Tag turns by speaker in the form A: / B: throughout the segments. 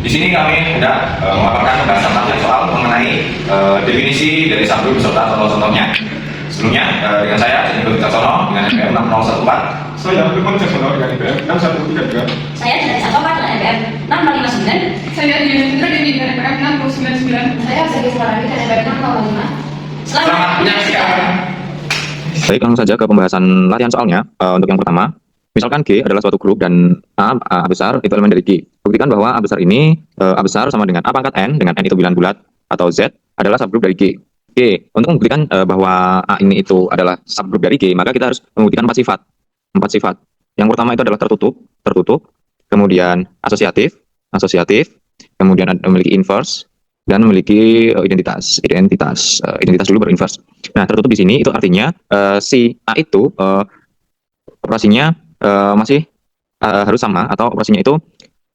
A: Di sini kami hendak memaparkan pembahasan tentang soal mengenai definisi dari subgroup beserta contoh-contohnya. Sebelumnya dengan saya Jendral Wicaksono dengan NPM 6014.
B: Saya Firman Wicaksono dengan NPM 6133.
C: Saya Jendral Wicaksono dengan NPM 6559.
D: Saya Yudhindra Dewi dengan NPM 6099.
C: Saya Segi Sumarani dengan NPM 605.
A: Selamat menyaksikan.
E: Baik, langsung saja ke pembahasan latihan soalnya. Untuk yang pertama, misalkan G adalah suatu grup dan A besar itu elemen dari G. Buktikan bahwa A besar ini, A besar sama dengan A pangkat N, dengan N itu bilangan bulat, atau Z adalah subgrup dari G. G, untuk membuktikan bahwa A ini itu adalah subgrup dari G, maka kita harus membuktikan 4 sifat. 4 sifat. Yang pertama itu adalah tertutup, kemudian asosiatif, kemudian memiliki inverse, dan memiliki identitas dulu baru inverse. Nah, tertutup di sini itu artinya si A itu operasinya masih harus sama, atau operasinya itu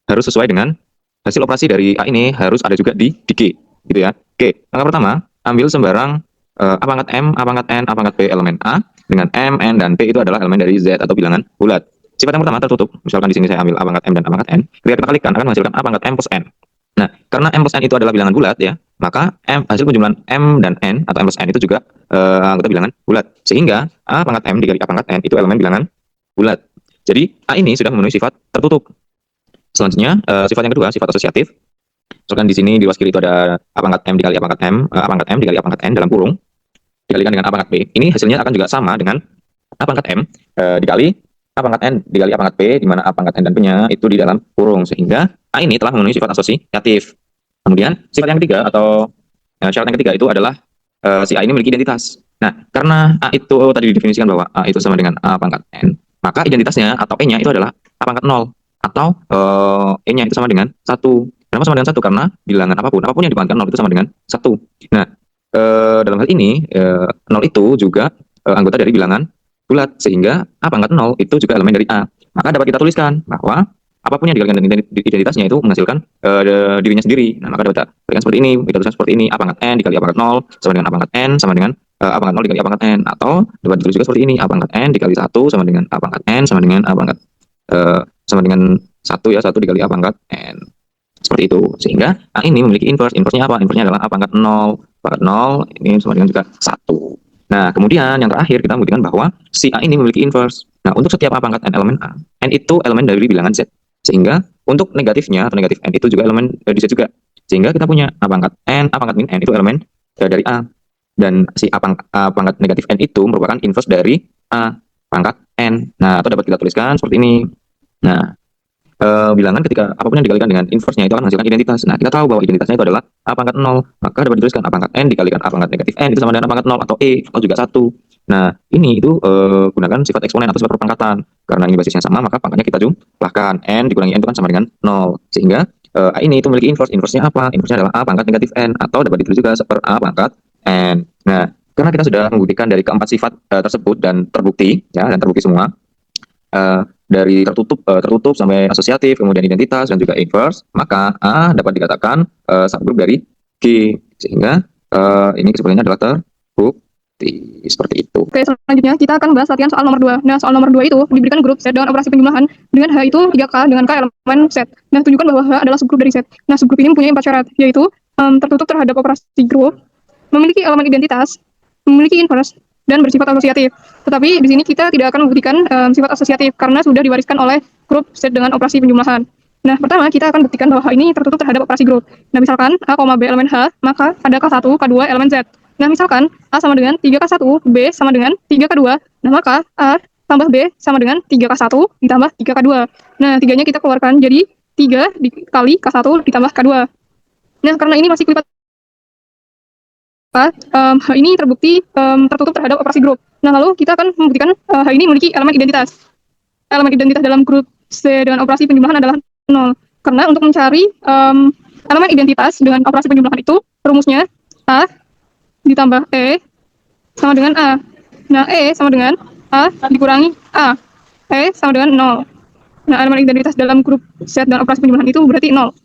E: harus sesuai dengan hasil operasi dari A ini harus ada juga di G, gitu ya. Oke, langkah pertama, ambil sembarang A pangkat M, A pangkat N, A pangkat P elemen A dengan M, N, dan P itu adalah elemen dari Z atau bilangan bulat. Sifat yang pertama tertutup. Misalkan di sini saya ambil A pangkat M dan A pangkat N, ketika kita kalikan akan menghasilkan A pangkat M plus N. Nah, karena M plus N itu adalah bilangan bulat ya, maka hasil penjumlahan M dan N atau M plus N itu juga anggota bilangan bulat. Sehingga A pangkat M dikali A pangkat N itu elemen bilangan bulat. Jadi A ini sudah memenuhi sifat tertutup. Selanjutnya sifat yang kedua, sifat asosiatif. Misalkan di sini di luas kiri itu ada A pangkat M dikali A pangkat M, A pangkat M dikali A pangkat N dalam kurung dikalikan dengan A pangkat P. Ini hasilnya akan juga sama dengan A pangkat M dikali A pangkat N dikali A pangkat P, di mana A pangkat N dan P-nya itu di dalam kurung, sehingga A ini telah memenuhi sifat asosiatif. Kemudian sifat yang ketiga atau syarat yang ketiga itu adalah si A ini memiliki identitas. Nah, karena A itu tadi didefinisikan bahwa A itu sama dengan A pangkat N, maka identitasnya atau E-nya itu adalah A pangkat 0 atau E-nya itu sama dengan 1. Kenapa sama dengan 1? Karena bilangan apapun yang dipangkat 0 itu sama dengan 1. Nah, dalam hal ini 0 itu juga anggota dari bilangan bulat, sehingga A pangkat 0 itu juga elemen dari A. Maka dapat kita tuliskan bahwa apapun yang dikalikan dengan identitasnya itu menghasilkan dirinya sendiri. Nah, maka dapat kita tuliskan seperti ini, kita tuliskan seperti ini, A pangkat N dikali A pangkat 0 sama dengan A pangkat N sama dengan A pangkat 0 dikali A pangkat N, atau dapat ditulis juga seperti ini, A pangkat N dikali 1 sama dengan A pangkat N sama dengan A pangkat sama dengan 1 ya, 1 dikali A pangkat N. Seperti itu. Sehingga A ini memiliki inverse. Inverse-nya apa? Inverse-nya adalah A pangkat 0. Pangkat 0 ini sama dengan juga 1. Nah, kemudian yang terakhir kita membuktikan bahwa si A ini memiliki inverse. Nah, untuk setiap A pangkat N elemen A, N itu elemen dari bilangan Z. Sehingga untuk negatifnya atau negatif N itu juga elemen di Z juga. Sehingga kita punya A pangkat N, A pangkat min N itu elemen dari A. Dan si A pangkat negatif N itu merupakan inverse dari A pangkat N. Nah, atau dapat kita tuliskan seperti ini. Nah, bilangan ketika apapun yang dikalikan dengan inverse-nya itu akan menghasilkan identitas. Nah, kita tahu bahwa identitasnya itu adalah A pangkat 0. Maka dapat dituliskan A pangkat N dikalikan A pangkat negatif N itu sama dengan A pangkat 0 atau E atau juga 1. Nah, ini itu gunakan sifat eksponen atau sifat perpangkatan. Karena ini basisnya sama, maka pangkatnya kita jumlahkan. N dikurangi N itu kan sama dengan 0. Sehingga A ini itu memiliki inverse. Inverse-nya apa? Inverse-nya adalah A pangkat negatif N, atau dapat ditulis juga seper A pangkat N. Nah, karena kita sudah membuktikan dari keempat sifat tersebut dan terbukti semua, dari tertutup sampai asosiatif, kemudian identitas dan juga inverse, maka A dapat dikatakan subgrup dari G, sehingga ini kesimpulannya adalah terbukti seperti itu.
D: Oke, selanjutnya kita akan bahas latihan soal nomor 2. Nah, soal nomor 2 itu diberikan grup Z dengan operasi penjumlahan dengan H itu 3K dengan K elemen Z. Nah, tunjukkan bahwa H adalah subgrup dari Z. Nah, subgrup ini mempunyai 4 syarat, yaitu tertutup terhadap operasi grup, memiliki elemen identitas, memiliki inverse, dan bersifat asosiatif. Tetapi di sini kita tidak akan membuktikan sifat asosiatif karena sudah diwariskan oleh grup Z dengan operasi penjumlahan. Nah, pertama kita akan buktikan bahwa ini tertutup terhadap operasi grup. Nah, misalkan A, B elemen H, maka ada K1, K2 elemen Z. Nah, misalkan A sama dengan 3K1, B sama dengan 3K2. Nah, maka A tambah B sama dengan 3K1 ditambah 3K2. Nah, 3-nya kita keluarkan jadi 3 dikali K1 ditambah K2. Nah, karena ini masih kelipat ini terbukti tertutup terhadap operasi grup. Nah, lalu kita akan membuktikan H ini memiliki elemen identitas. Elemen identitas dalam grup C dengan operasi penjumlahan adalah 0. Karena untuk mencari elemen identitas dengan operasi penjumlahan itu, rumusnya A ditambah E sama dengan A. Nah, E sama dengan A dikurangi A. E sama dengan 0. Nah, elemen identitas dalam grup Z dengan operasi penjumlahan itu berarti 0.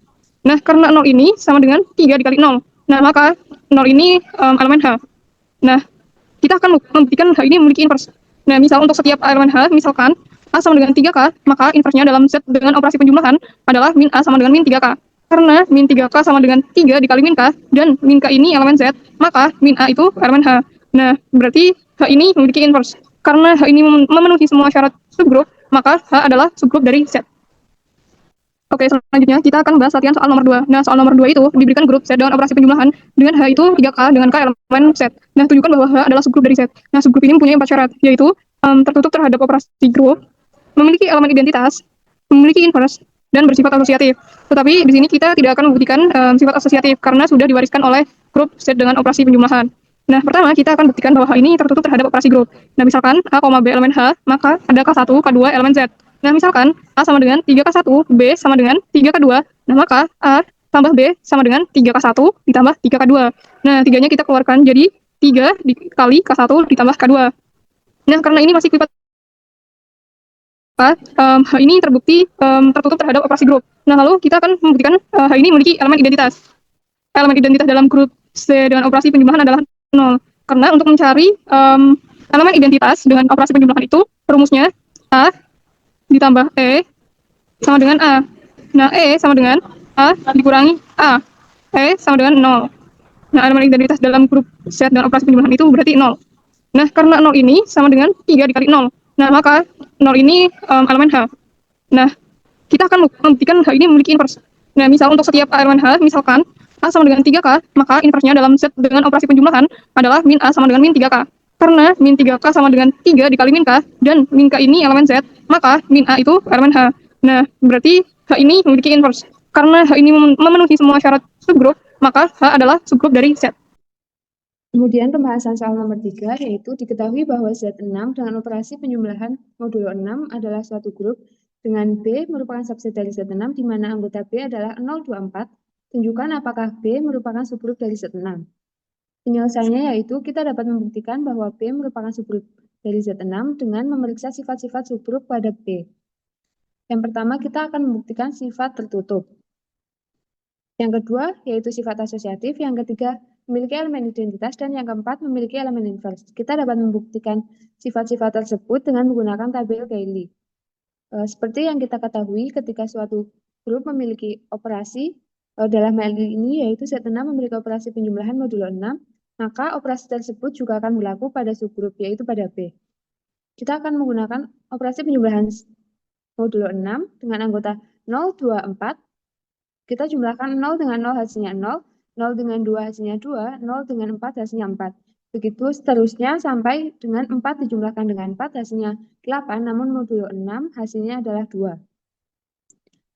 D: Nah, karena 0 ini sama dengan 3 dikali 0. Nah, maka 0 ini elemen H. Nah, kita akan membuktikan H ini memiliki inverse. Nah, misal untuk setiap elemen H, misalkan A sama dengan 3K, maka inverse-nya dalam Z dengan operasi penjumlahan adalah min A sama dengan min 3K. Karena min 3K sama dengan 3 dikali min K, dan min K ini elemen Z, maka min A itu elemen H. Nah, berarti H ini memiliki inverse. Karena H ini memenuhi semua syarat subgrup, maka H adalah subgrup dari Z. Oke, selanjutnya kita akan bahas latihan soal nomor 2. Nah, soal nomor 2 itu diberikan grup Z dengan operasi penjumlahan dengan H itu 3K dengan K elemen Z. Nah, tunjukkan bahwa H adalah subgrup dari Z. Nah, subgrup ini mempunyai 4 syarat, yaitu tertutup terhadap operasi grup, memiliki elemen identitas, memiliki inverse, dan bersifat asosiatif. Tetapi di sini kita tidak akan membuktikan sifat asosiatif karena sudah diwariskan oleh grup Z dengan operasi penjumlahan. Nah, pertama kita akan buktikan bahwa H ini tertutup terhadap operasi grup. Nah, misalkan A, B elemen H, maka ada K1, K2 elemen Z. Nah, misalkan A sama dengan 3K1, B sama dengan 3K2, nah maka A tambah B sama dengan 3K1 ditambah 3K2. Nah, tiganya kita keluarkan jadi 3 dikali K1 ditambah K2. Nah, karena ini masih sifat H ini terbukti tertutup terhadap operasi grup. Nah, lalu kita akan membuktikan H ini memiliki elemen identitas. Elemen identitas dalam grup C dengan operasi penjumlahan adalah 0. Karena untuk mencari elemen identitas dengan operasi penjumlahan itu, rumusnya A ditambah E sama dengan A. Nah, E sama dengan A dikurangi A. E sama dengan 0. Nah, elemen identitas dalam grup Z dengan operasi penjumlahan itu berarti 0. Nah, karena 0 ini sama dengan 3 dikali 0. Nah, maka 0 ini elemen H. Nah, kita akan membuktikan H ini memiliki inverse. Nah, misal untuk setiap elemen H, misalkan A sama dengan 3K, maka inversnya dalam Z dengan operasi penjumlahan adalah min A sama dengan min 3K. Karena min 3K sama dengan 3 dikali min K, dan min K ini elemen Z, maka min A itu elemen H. Nah, berarti H ini memiliki inverse. Karena H ini memenuhi semua syarat subgrup, maka H adalah subgrup dari Z.
F: Kemudian pembahasan soal nomor 3, yaitu diketahui bahwa Z6 dengan operasi penjumlahan modulo 6 adalah suatu grup dengan B merupakan subset dari Z6 di mana anggota B adalah 024. Tunjukkan apakah B merupakan subgrup dari Z6. Penyelesaiannya yaitu kita dapat membuktikan bahwa B merupakan subgrup dari Z6 dengan memeriksa sifat-sifat subgrup pada B. Yang pertama kita akan membuktikan sifat tertutup. Yang kedua yaitu sifat asosiatif, yang ketiga memiliki elemen identitas, dan yang keempat memiliki elemen inverse. Kita dapat membuktikan sifat-sifat tersebut dengan menggunakan tabel Cayley. Seperti yang kita ketahui ketika suatu grup memiliki operasi, dalam hal ini yaitu Z6 memiliki operasi penjumlahan modulo 6, maka operasi tersebut juga akan berlaku pada subgrup, yaitu pada B. Kita akan menggunakan operasi penjumlahan modulo 6 dengan anggota 0, 2, 4. Kita jumlahkan 0 dengan 0 hasilnya 0, 0 dengan 2 hasilnya 2, 0 dengan 4 hasilnya 4. Begitu seterusnya sampai dengan 4 dijumlahkan dengan 4 hasilnya 8, namun modulo 6 hasilnya adalah 2.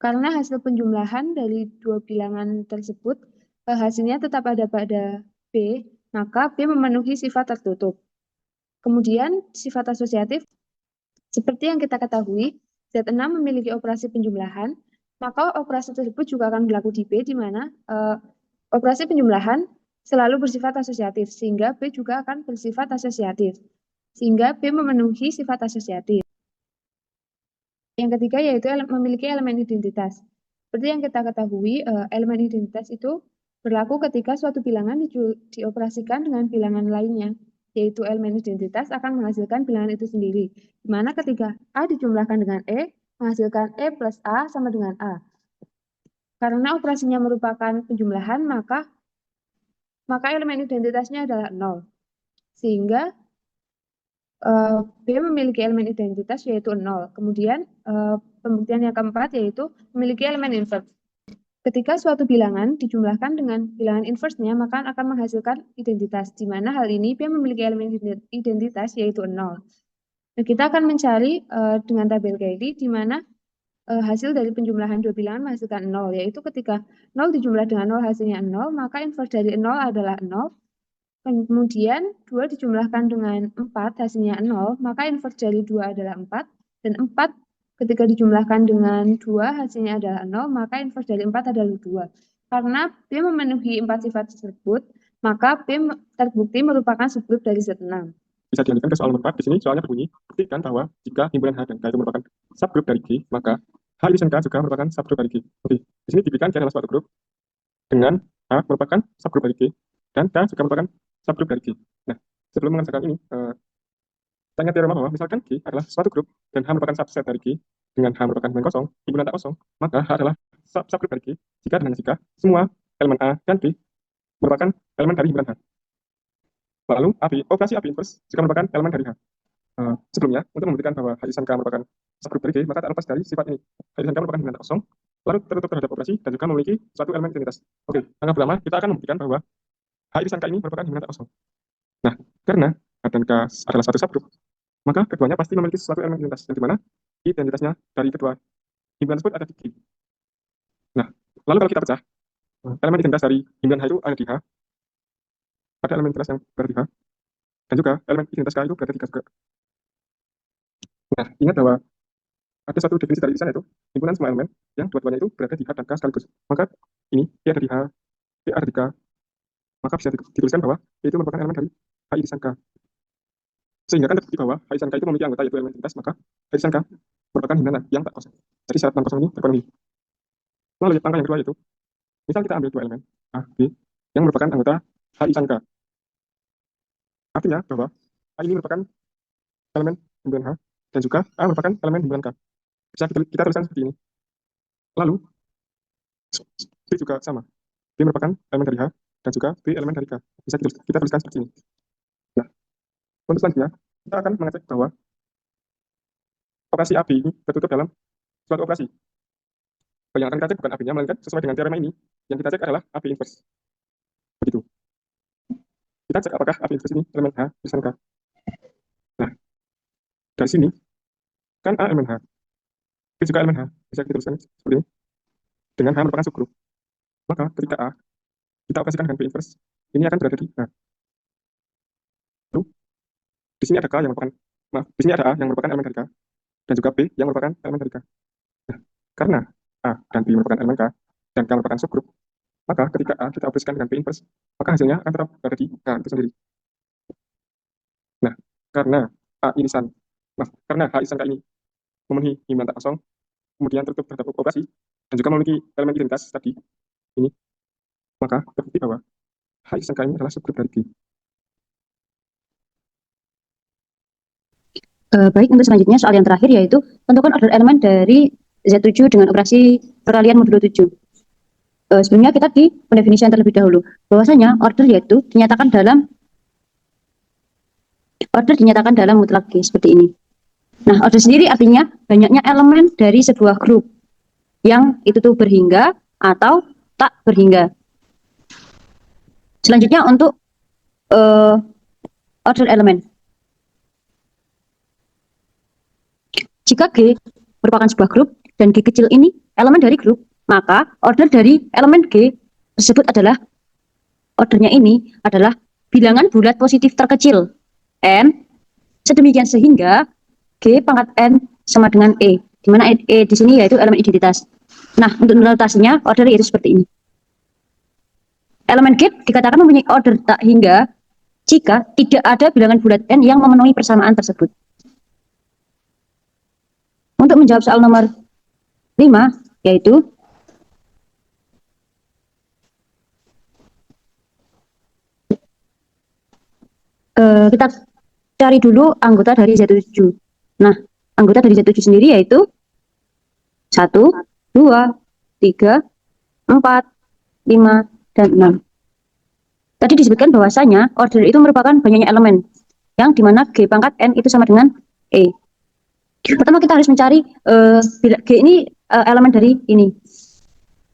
F: Karena hasil penjumlahan dari dua bilangan tersebut hasilnya tetap ada pada B, maka B memenuhi sifat tertutup. Kemudian sifat asosiatif, seperti yang kita ketahui, Z6 memiliki operasi penjumlahan, maka operasi tersebut juga akan berlaku di B, di mana operasi penjumlahan selalu bersifat asosiatif, sehingga B juga akan bersifat asosiatif. Sehingga B memenuhi sifat asosiatif. Yang ketiga yaitu memiliki elemen identitas. Seperti yang kita ketahui, elemen identitas itu berlaku ketika suatu bilangan dioperasikan dengan bilangan lainnya, yaitu elemen identitas akan menghasilkan bilangan itu sendiri. Di mana ketika A dijumlahkan dengan E, menghasilkan E plus A sama dengan A. Karena operasinya merupakan penjumlahan, maka elemen identitasnya adalah 0. Sehingga B memiliki elemen identitas yaitu 0. Kemudian pembuktian yang keempat yaitu memiliki elemen inverse. Ketika suatu bilangan dijumlahkan dengan bilangan inverse-nya, maka akan menghasilkan identitas, di mana hal ini B memiliki elemen identitas yaitu 0. Nah, kita akan mencari dengan tabel Cayley, di mana hasil dari penjumlahan dua bilangan menghasilkan 0, yaitu ketika 0 dijumlah dengan 0 hasilnya 0, maka inverse dari 0 adalah 0. Kemudian 2 dijumlahkan dengan 4 hasilnya 0, maka inverse dari 2 adalah 4. Dan 4 ketika dijumlahkan dengan 2 hasilnya adalah 0, maka inverse dari 4 adalah 2. Karena B memenuhi 4 sifat tersebut, maka B terbukti merupakan subgrup dari Z6.
B: Bisa dilanjutkan ke soal nomor 4. Di sini soalnya berbunyi, buktikan bahwa jika himpunan H dan K itu merupakan subgrup dari G, maka H division K juga merupakan subgrup dari G. Jadi, di sini diberikan G adalah suatu grup dengan H merupakan subgrup dari G, dan K juga merupakan subgrup dari G. Nah, sebelum mengerjakan ini, tanya teorema bahwa misalkan G adalah suatu grup dan H merupakan subset dari G, dengan H merupakan domain kosong, himpunan tak kosong, maka H adalah subgrup dari G jika dan jika semua elemen A dan B merupakan elemen dari himpunan H. Lalu operasi AB inverse jika merupakan elemen dari H. Sebelumnya, untuk membuktikan bahwa H disangka merupakan subgrup dari G, maka tak lepas dari sifat ini. H disangka merupakan himpunan tak kosong, lalu tertutup terhadap operasi dan juga memiliki suatu elemen identitas. Oke, langkah pertama kita akan membuktikan bahwa H disangka ini merupakan himpunan tak kosong. Nah, karena H dan K adalah suatu subgrup, maka keduanya pasti memiliki suatu elemen identitas, yang dimana identitasnya dari kedua himpunan tersebut ada di G. Nah, lalu kalau kita pecah, elemen identitas dari himpunan H itu ada di H, ada elemen identitas yang berada di H, dan juga elemen identitas K itu berada di K juga. Nah, ingat bahwa ada suatu definisi dari irisan yaitu himpunan semua elemen yang dua-duanya itu berada di H dan K sekaligus. Maka ini P ada di H, P ada di K, maka bisa dituliskan bahwa P itu merupakan elemen dari H irisan K. Sehingga kan terbukti bahwa H irisan K itu memiliki anggota yaitu elemen identitas, maka H irisan K merupakan himpunan yang tak kosong. Jadi syarat non kosong ini terpenuhi. Lalu langkah yang kedua yaitu, misal kita ambil dua elemen A, B yang merupakan anggota H irisan K. Artinya bahwa A ini merupakan elemen himpunan H dan juga A merupakan elemen himpunan K. Bisa kita tuliskan seperti ini. Lalu B juga sama. B merupakan elemen dari H dan juga B elemen dari K. Bisa kita tuliskan seperti ini. Nah, untuk selanjutnya kita akan mengecek bahwa operasi AB ini tertutup dalam suatu operasi. Yang akan kita cek bukan AB-nya, melainkan sesuai dengan teorema ini, yang kita cek adalah AB inverse. Begitu. Kita cek apakah AB inverse ini elemen H irisan K. Nah, dari sini kan A elemen H, B juga elemen H, bisa kita tuliskan seperti ini. Dengan H merupakan subgrup, maka ketika A kita operasikan dengan B inverse, ini akan berada di H. Lalu, di sini ada K yang merupakan, di sini ada A yang merupakan elemen dari K, dan juga B yang merupakan elemen dari K. Nah, karena A dan B merupakan elemen K, dan K merupakan subgrup, maka ketika A kita operasikan dengan B inverse, maka hasilnya akan tetap berada di K itu sendiri. Nah, karena karena H irisan K ini memenuhi himpunan tak kosong, kemudian tertutup terhadap operasi, dan juga memiliki elemen identitas tadi ini, maka terbukti bahwa H irisan K ini adalah subgrup dari G.
G: Baik, untuk selanjutnya soal yang terakhir yaitu tentukan order elemen dari Z7 dengan operasi perkalian modulo 7. Sebelumnya kita di pendefinisian terlebih dahulu, bahwasanya order dinyatakan dalam mutlak G seperti ini. Nah, order sendiri artinya banyaknya elemen dari sebuah grup yang itu tuh berhingga atau tak berhingga. Selanjutnya untuk order elemen. Jika G merupakan sebuah grup dan G kecil ini elemen dari grup, maka order dari elemen G tersebut adalah ordernya ini adalah bilangan bulat positif terkecil N, sedemikian sehingga G pangkat N sama dengan E, di mana E di sini yaitu elemen identitas. Nah, untuk notasinya order itu seperti ini. Elemen G dikatakan mempunyai order tak hingga jika tidak ada bilangan bulat N yang memenuhi persamaan tersebut. Untuk menjawab soal nomor 5, yaitu kita cari dulu anggota dari Z7. Nah, anggota dari Z7 sendiri yaitu 1, 2, 3, 4, 5, dan 6. Tadi disebutkan bahwasanya order itu merupakan banyaknya elemen, yang dimana G pangkat N itu sama dengan E. Pertama kita harus mencari G ini elemen dari ini.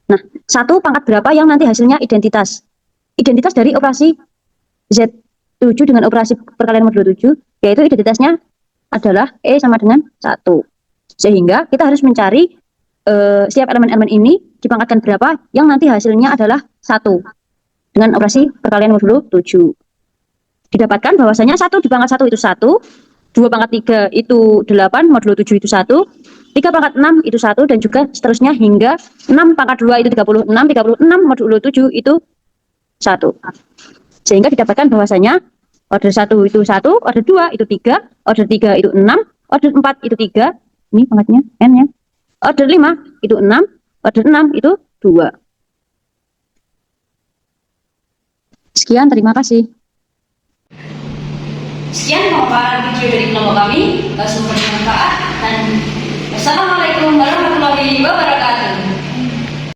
G: Nah, 1 pangkat berapa yang nanti hasilnya identitas. Identitas dari operasi Z7 dengan operasi perkalian modulo 7, yaitu identitasnya adalah E sama dengan 1. Sehingga kita harus mencari setiap elemen-elemen ini dipangkatkan berapa yang nanti hasilnya adalah 1 dengan operasi perkalian modulo 7. Didapatkan bahwasanya 1 dipangkat 1 itu 1, 2 pangkat 3 itu 8, modulo 7 itu 1, 3 pangkat 6 itu 1, dan juga seterusnya hingga 6 pangkat 2 itu 36, 36 modulo 7 itu 1. Sehingga didapatkan bahwasanya order 1 itu 1, order 2 itu 3, order 3 itu 6, order 4 itu 3, ini pangkatnya N ya, order 5 itu 6, order 6 itu 2. Sekian, terima kasih.
C: Sekian pemaparan video dari kelompok kami, semoga bermanfaat dan wassalamualaikum warahmatullahi wabarakatuh.